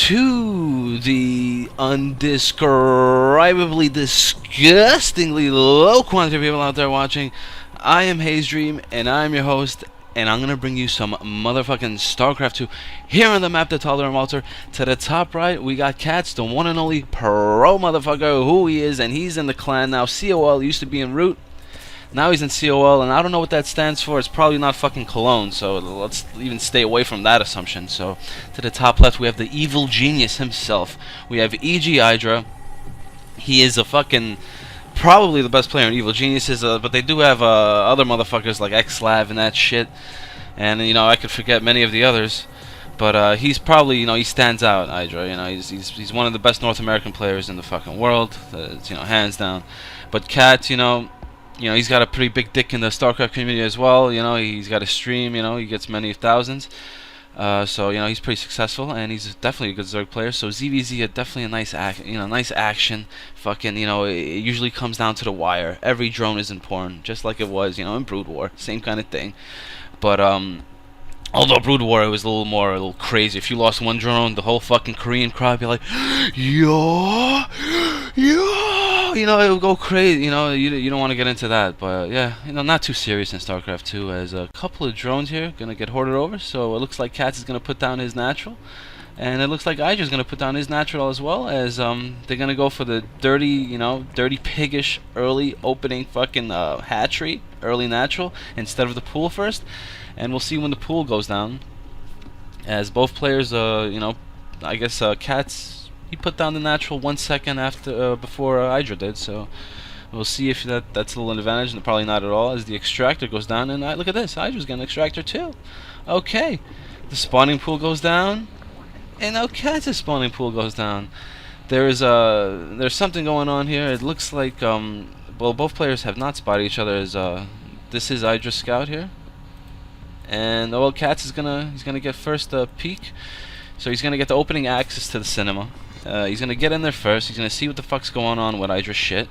to the undescribably, disgustingly low quantity of people out there watching. I am EGIdrA, and I'm your host, and I'm gonna bring you some motherfucking StarCraft2 here on the map, the Taldarim Altar. To the top right, we got coLCatZ, the one and only pro motherfucker, who he is, and he's in the clan now. COL, used to be in Root. Now he's in COL, and I don't know what that stands for. It's probably not fucking Cologne, so let's even stay away from that assumption. So, to the top left, we have the evil genius himself. We have EGIdrA. He is a fucking... probably the best player in Evil Geniuses, but they do have other motherfuckers like XLav and that shit. And, you know, I could forget many of the others. But he's probably, you know, he stands out, EGIdrA. You know, he's one of the best North American players in the fucking world. You know, hands down. But coLCatZ, you know, he's got a pretty big dick in the StarCraft community as well. You know, he's got a stream. You know, he gets many thousands. So you know, he's pretty successful, and he's definitely a good Zerg player. So ZvZ, definitely a nice nice action. Fucking, you know, it usually comes down to the wire. Every drone is important, just like it was, you know, in Brood War, same kind of thing. But although Brood War, it was a little crazy. If you lost one drone, the whole fucking Korean crowd be like, yo, you know, it would go crazy. You know, you don't want to get into that, but yeah, you know, not too serious in StarCraft 2. As a couple of drones here gonna get hoarded over, so it looks like coLCatZ is gonna put down his natural, and it looks like EGIdrA is gonna put down his natural as well. As they're gonna go for the dirty, you know, dirty piggish early opening fucking hatchery, early natural instead of the pool first, and we'll see when the pool goes down. As both players, you know, I guess coLCatZ, he put down the natural 1 second after before EGIdrA did, so we'll see if that's a little advantage, and probably not at all. As the extractor goes down, and look at this, EGIdra's getting an extractor too. Okay, the spawning pool goes down, and now coLCatz's spawning pool goes down. There's something going on here. It looks like well, both players have not spotted each other. As this is EGIdra Scout here, and well, coLCatZ is gonna get first peek, so he's gonna get the opening access to the cinema. He's gonna get in there first. He's gonna see what the fuck's going on with EGIdra shit.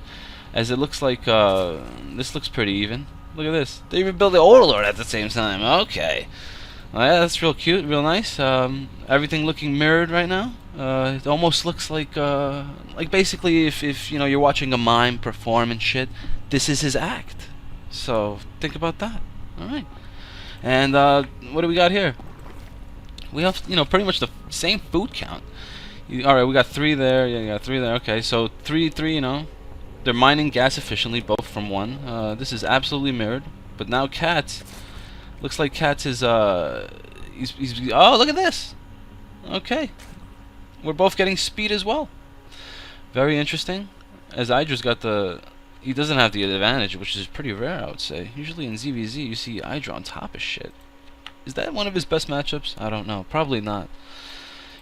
As it looks like this looks pretty even. Look at this. They even built the Overlord at the same time. Okay. Yeah, that's real cute, real nice. Everything looking mirrored right now. It almost looks like basically if you know, you're watching a mime perform and shit, this is his act. So think about that. All right. And what do we got here? We have, you know, pretty much the same food count. Alright, we got 3 there. Yeah, you got 3 there. Okay, so 3, you know. They're mining gas efficiently, both from 1. This is absolutely mirrored. But now coLCatZ, looks like coLCatZ is, he's oh, look at this! Okay. We're both getting speed as well. Very interesting. As EGIdra's got he doesn't have the advantage, which is pretty rare, I would say. Usually in ZvZ, you see EGIdrA on top of shit. Is that one of his best matchups? I don't know. Probably not.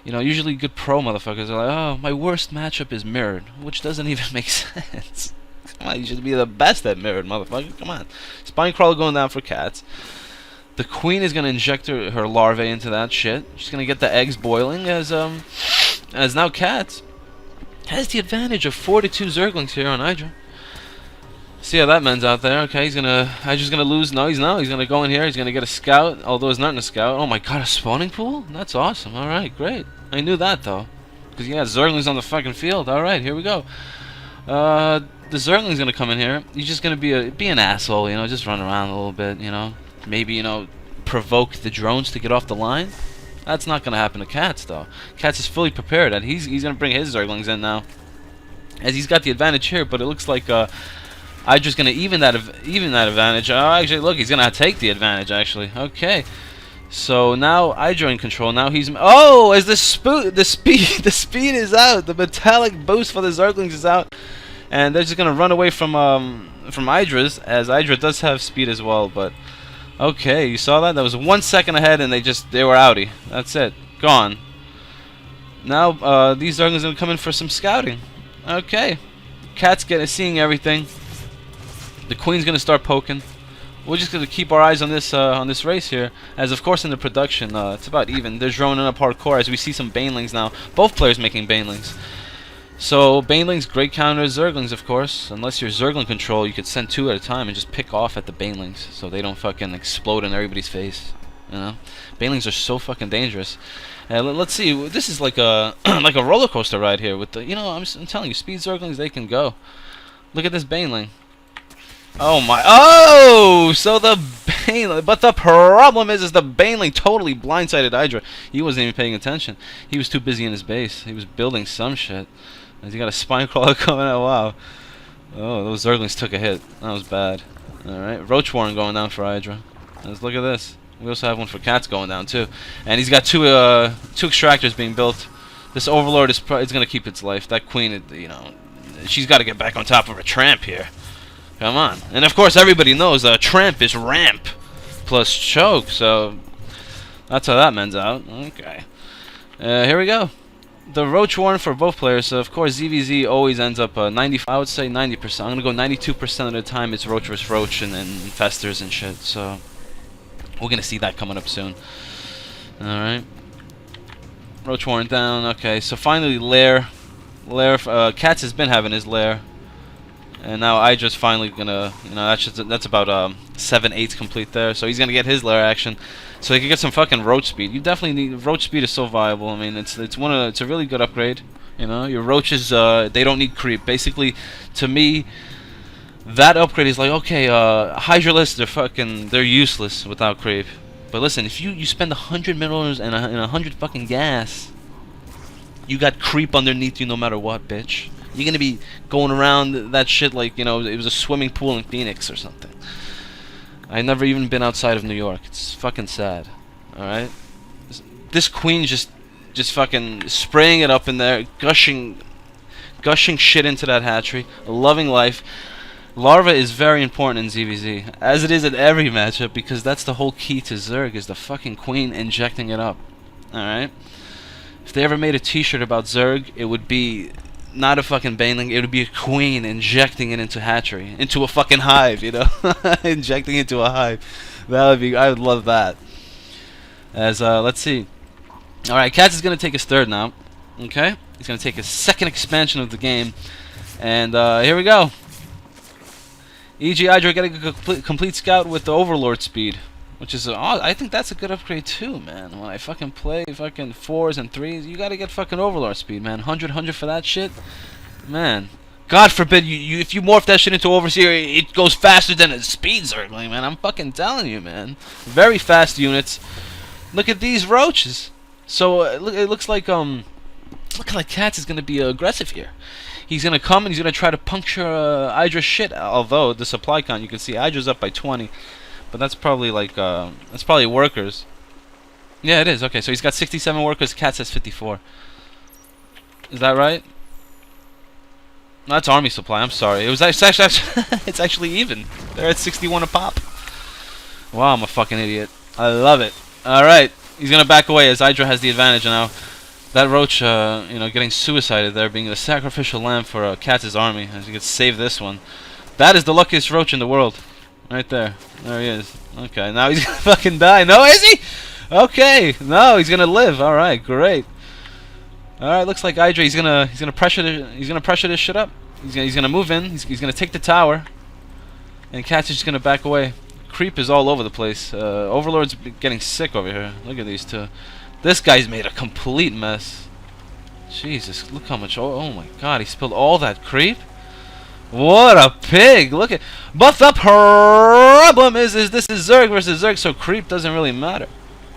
You know, usually good pro motherfuckers are like, oh, my worst matchup is mirrored, which doesn't even make sense. Come on, you should be the best at mirrored, motherfucker. Come on. Spine crawler going down for coLCatZ. The queen is gonna inject her larvae into that shit. She's gonna get the eggs boiling. As now coLCatZ has the advantage of 42 Zerglings here on EGIdrA. See how that man's out there. Okay, EGIdra's gonna lose. No, he's not. He's gonna go in here. He's gonna get a scout, although it's not in a scout. Oh my god, a spawning pool? That's awesome. Alright, great. I knew that though, because you got Zerglings on the fucking field. Alright, here we go. The Zergling's gonna come in here. He's just gonna be an asshole, you know, just run around a little bit, you know. Maybe, you know, provoke the drones to get off the line. That's not gonna happen to coLCatZ though. coLCatZ is fully prepared, and he's gonna bring his Zerglings in now, as he's got the advantage here. But it looks like EGIdra's gonna even that advantage. Oh, actually, look, he's gonna take the advantage. Actually, okay. So now EGIdra in control. Now he's as the speed is out. The metallic boost for the Zerglings is out, and they're just gonna run away from EGIdra's, as EGIdra does have speed as well. But okay, you saw that? That was 1 second ahead, and they were outie. That's it, gone. Now these Zerglings are gonna come in for some scouting. Okay. coLCatZ seeing everything. The queen's gonna start poking. We're just gonna keep our eyes on this race here, as of course in the production it's about even. They're droning up hardcore, as we see some banelings now. Both players making banelings. So banelings, great counter Zerglings, of course. Unless you're Zergling control, you could send 2 at a time and just pick off at the banelings, so they don't fucking explode in everybody's face. You know, banelings are so fucking dangerous. Let's see. This is like a like a roller coaster ride here. With the, I'm telling you, speed zerglings, they can go. Look at this baneling. Oh my! Oh, so the baneling. But the problem is the baneling totally blindsided EGIdrA. He wasn't even paying attention. He was too busy in his base. He was building some shit. He got a spine crawler coming out. Wow. Oh, those zerglings took a hit. That was bad. All right, roach warren going down for EGIdrA. Let's look at this. We also have one for cats going down too, and he's got two extractors being built. This overlord is gonna keep its life. That queen, she's got to get back on top of her tramp here. Come on. And of course everybody knows tramp is ramp plus choke, so that's how that mends out. Okay. Here we go. The roach warren for both players. So of course ZvZ always ends up 90. I would say 90%. I'm gonna go 92% of the time. It's roach versus roach and infestors and shit. So we're gonna see that coming up soon. All right. Roach warren down. Okay. So finally lair. Katz has been having his lair. And now EGIdra's finally gonna, that's about 7/8 complete there. So he's gonna get his lair action, so he can get some fucking roach speed. You definitely need roach speed. Is so viable. I mean, it's a really good upgrade. Your roaches, they don't need creep. Basically, to me, that upgrade is like, okay, hydralists, they're useless without creep. But listen, if you spend 100 minerals and 100 fucking gas, you got creep underneath you no matter what, bitch. You're gonna be going around that shit like, it was a swimming pool in Phoenix or something. I've never even been outside of New York. It's fucking sad. Alright? This queen just fucking spraying it up in there, gushing shit into that hatchery, loving life. Larva is very important in ZvZ, as it is in every matchup, because that's the whole key to Zerg, is the fucking queen injecting it up. Alright? If they ever made a t-shirt about Zerg, it would be not a fucking baneling, it would be a queen injecting it into hatchery, into a fucking hive, injecting into a hive. I would love that. As let's see. All right, Katz is gonna take his third now. Okay, he's gonna take his second expansion of the game, and here we go. EGIdrA getting a complete scout with the overlord speed, which is I think that's a good upgrade too, man. When I fucking play fucking 4s and 3s, you gotta get fucking overlord speed, man. 100 for that shit, man. God forbid if you morph that shit into overseer, it goes faster than a speed zergling, man. I'm fucking telling you, man. Very fast units. Look at these roaches. So it looks like Katz is gonna be aggressive here. He's gonna come and he's gonna try to puncture EGIdra's shit. Although the supply count, you can see EGIdra's up by 20. But that's probably like, that's probably workers. Yeah, it is. Okay, so he's got 67 workers, Katz has 54. Is that right? No, that's army supply, I'm sorry. It's actually even. They're at 61 a pop. Wow, I'm a fucking idiot. I love it. Alright, he's gonna back away as EGIdrA has the advantage now. That roach, getting suicided there, being the sacrificial lamb for Katz's army, as he gets save this one. That is the luckiest roach in the world. Right there. There he is. Okay, now he's gonna fucking die. No, is he? Okay. No, he's gonna live. Alright, great. Alright, looks like EGIdrA, he's gonna pressure this shit up. He's gonna move in, he's gonna take the tower. And Katz is just gonna back away. Creep is all over the place. Overlord's getting sick over here. Look at these two. This guy's made a complete mess. Jesus, look how much, oh my god, he spilled all that creep. What a pig! Look at, but the problem is this is Zerg versus Zerg, so creep doesn't really matter,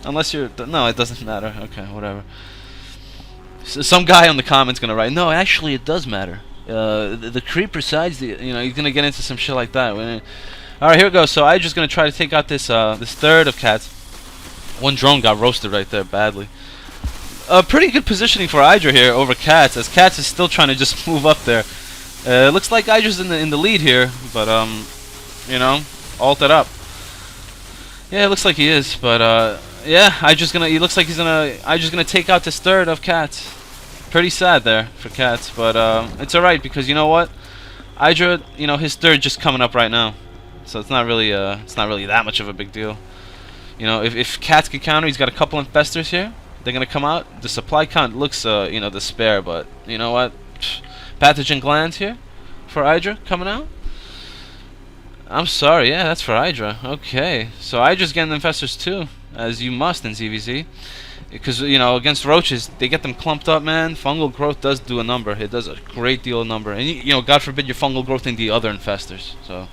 unless you're. No, it doesn't matter. Okay, whatever. So some guy on the comments gonna write, no, actually it does matter. The creeper sides, he's gonna get into some shit like that. All right, here we go. So I'm just gonna try to take out this this third of Katz. One drone got roasted right there badly. Pretty good positioning for EGIdrA here over Katz, as Katz is still trying to just move up there. It looks like EGIdra's in the lead here, but alt it up. Yeah, it looks like he is, but yeah, he looks like EGIdra's gonna take out this third of Katz. Pretty sad there for Katz, but it's alright, because you know what? EGIdra, his third just coming up right now, so it's not really that much of a big deal. If Katz can counter, he's got a couple infestors here. They're gonna come out. The supply count looks despair, but you know what? Pathogen glands here for EGIdrA coming out. I'm sorry, yeah, that's for EGIdrA. Okay, so EGIdra's getting infestors too. as you must in ZvZ. Because, you know, against roaches, they get them clumped up, man. Fungal growth does do a number. It does a great deal of number. And, you know, God forbid you're fungal growthing the other infestors. So,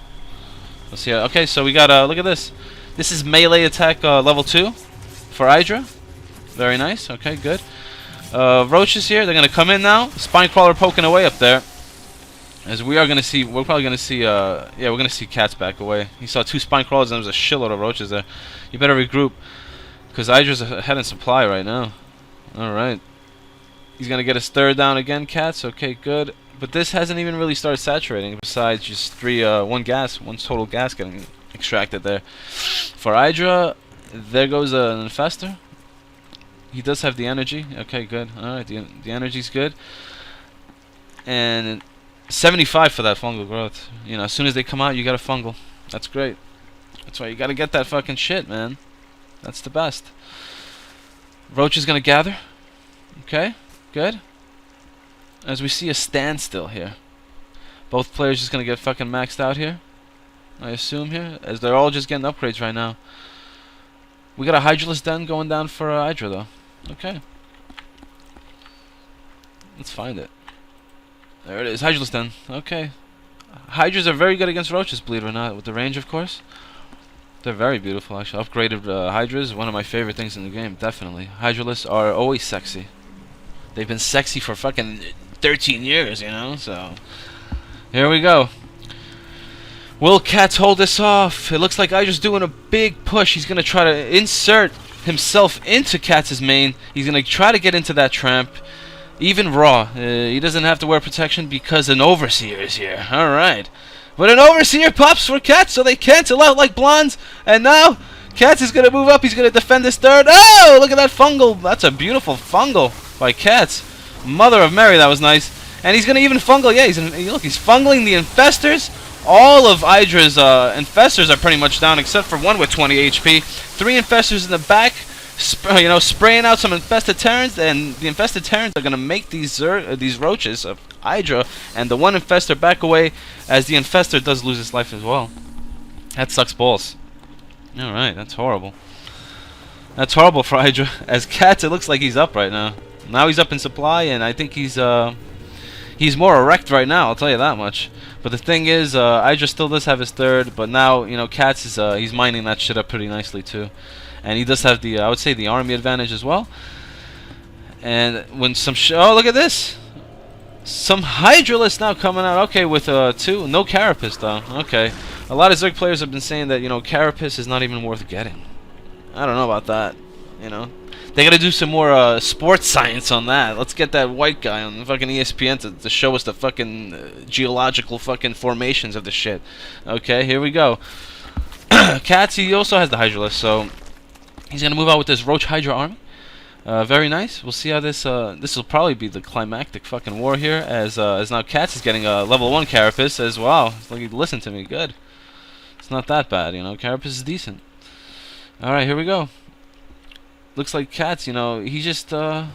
let's see. Okay, so we got, look at this. This is melee attack level 2 for EGIdrA. Very nice. Okay, good. Roaches here, they're going to come in now. Spine crawler poking away up there. As we are going to see, we're probably going to see, yeah, we're going to see cats back away. He saw 2 spine crawlers and there was a shitload of roaches there. You better regroup. Because EGIdRA's ahead in supply right now. Alright. He's going to get his third down again, cats. Okay, good. But this hasn't even really started saturating. Besides just one total gas getting extracted there. For EGIdRA, there goes an infestor. He does have the energy. Okay, good. Alright, the energy's good. And 75 for that fungal growth. You know, as soon as they come out, you got a fungal. That's great. That's why you got to get that fucking shit, man. That's the best. Roach is going to gather. Okay, good. As we see a standstill here. Both players just going to get fucking maxed out here. I assume here. As they're all just getting upgrades right now. We got a Hydraless Den going down for EGIdRA though. Okay. Let's find it. There it is. Hydraless Den. Okay. Hydras are very good against roaches, believe it or not. With the range, of course. They're very beautiful, actually. Upgraded Hydras, one of my favorite things in the game, definitely. Hydralists are always sexy. They've been sexy for fucking 13 years, you know, so... Here we go. Will coLCatZ hold this off? It looks like EGIdRA's doing a big push. He's going to try to insert himself into coLCatz's main. He's going to try to get into that tramp. Even raw. He doesn't have to wear protection because an Overseer is here. Alright. But an Overseer pops for coLCatZ, so they cancel out like blondes. And now, coLCatZ is going to move up. He's going to defend his third. Oh, look at that fungal. That's a beautiful fungal by coLCatZ. Mother of Mary, that was nice. And he's going to even fungal. Yeah, look, he's fungling the infestors. All of EGIdRA's infestors are pretty much down, except for one with 20 HP. 3 infestors in the back, you know, spraying out some infested Terrans. And the infested Terrans are going to make these roaches of EGIdRA and the one infestor back away, as the infestor does lose his life as well. That sucks balls. Alright, that's horrible. That's horrible for EGIdRA. As coLCatZ, it looks like he's up right now. Now he's up in supply, and I think he's more erect right now, I'll tell you that much. But the thing is, EGIdRA still does have his third, but now, you know, coLCatZ is, he's mining that shit up pretty nicely too. And he does have the, I would say, the army advantage as well. And when some oh, look at this! Some Hydralists now coming out. Okay, with 2. No Carapace though. Okay. A lot of Zerg players have been saying that, you know, Carapace is not even worth getting. I don't know about that. You know, they gotta do some more sports science on that. Let's get that white guy on fucking ESPN to show us the fucking geological fucking formations of the shit. Okay, here we go. coLCatZ, he also has the Hydralist, so he's gonna move out with this Roach Hydra army. Very nice. We'll see how this will probably be the climactic fucking war here, as now coLCatZ is getting a level 1 Carapace as well. Like, listen to me, good. It's not that bad, you know. Carapace is decent. All right, here we go. Looks like coLCatZ, you know, he just I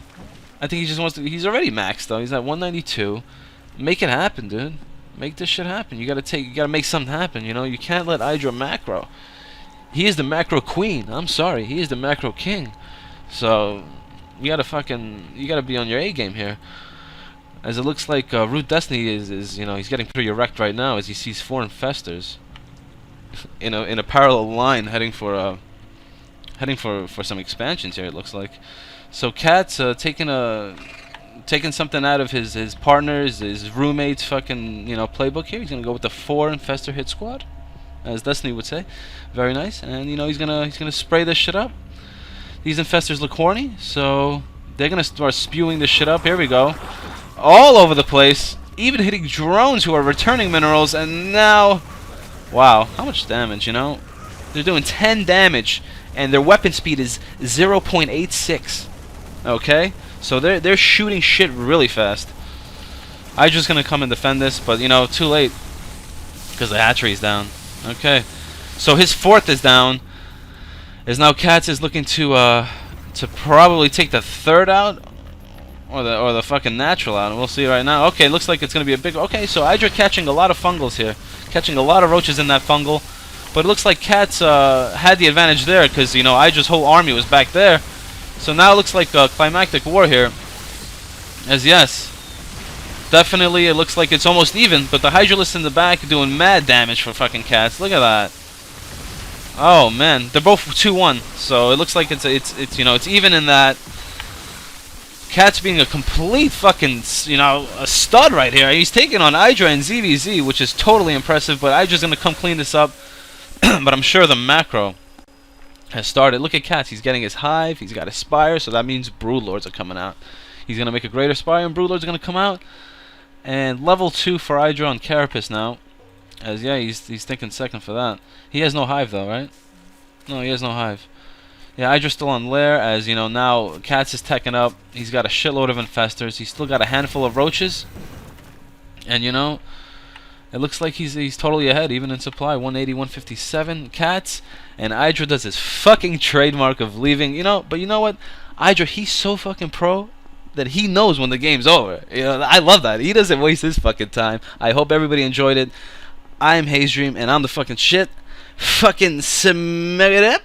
think he just wants to. He's already maxed though. He's at 192. Make it happen, dude. Make this shit happen. You gotta make something happen. You know, you can't let EGIdRA macro. He is the macro queen. I'm sorry, he is the macro king. So you gotta be on your A game here. As it looks like Root Destiny is you know, he's getting pretty erect right now as he sees 4 infestors in a parallel line heading for some expansions here. It looks like. So coLCatZ taking something out of his partners, his roommates' fucking, you know, playbook here. He's gonna go with the 4 infestor hit squad, as Destiny would say. Very nice. And you know, he's gonna spray this shit up. These infestors look horny, so they're gonna start spewing this shit up. Here we go, all over the place, even hitting drones who are returning minerals. And now, wow, how much damage? You know, they're doing 10 damage, and their weapon speed is 0.86. Okay, so they're shooting shit really fast. I'm just gonna come and defend this, but you know, too late, because the hatchery is down. Okay, so his 4th is down. As now coLCatZ is looking to probably take the 3rd out, or the fucking natural out. And we'll see right now. Okay, looks like it's gonna be a big. Okay, so EGIdRA catching a lot of fungals here, catching a lot of roaches in that fungal. But it looks like coLCatZ had the advantage there because, you know, EGIdRA's whole army was back there. So now it looks like a climactic war here. As yes, definitely it looks like it's almost even. But the Hydralisks in the back doing mad damage for fucking coLCatZ. Look at that. Oh man, they're both 2-1. So it looks like it's you know, it's even in that. coLCatZ being a complete fucking, you know, a stud right here. He's taking on EGIdRA and ZvZ, which is totally impressive. But EGIdRA's gonna come clean this up. But I'm sure the macro has started. Look at coLCatZ. He's getting his hive. He's got his spire. So that means broodlords are coming out. He's gonna make a greater spire, and broodlords are gonna come out. And level 2 for EGIdRA on Carapace now. As yeah, he's thinking second for that. He has no hive though, right? No, he has no hive. Yeah, EGIdRA's still on lair, as you know, now coLCatZ is teching up. He's got a shitload of infestors. He's still got a handful of roaches. And you know, it looks like he's totally ahead, even in supply. 180, 157 coLCatZ. And EGIdRA does his fucking trademark of leaving. You know, but you know what? EGIdRA, he's so fucking pro that he knows when the game's over. You know, I love that. He doesn't waste his fucking time. I hope everybody enjoyed it. I'm EGIDrA, and I'm the fucking shit. Fucking submit it up.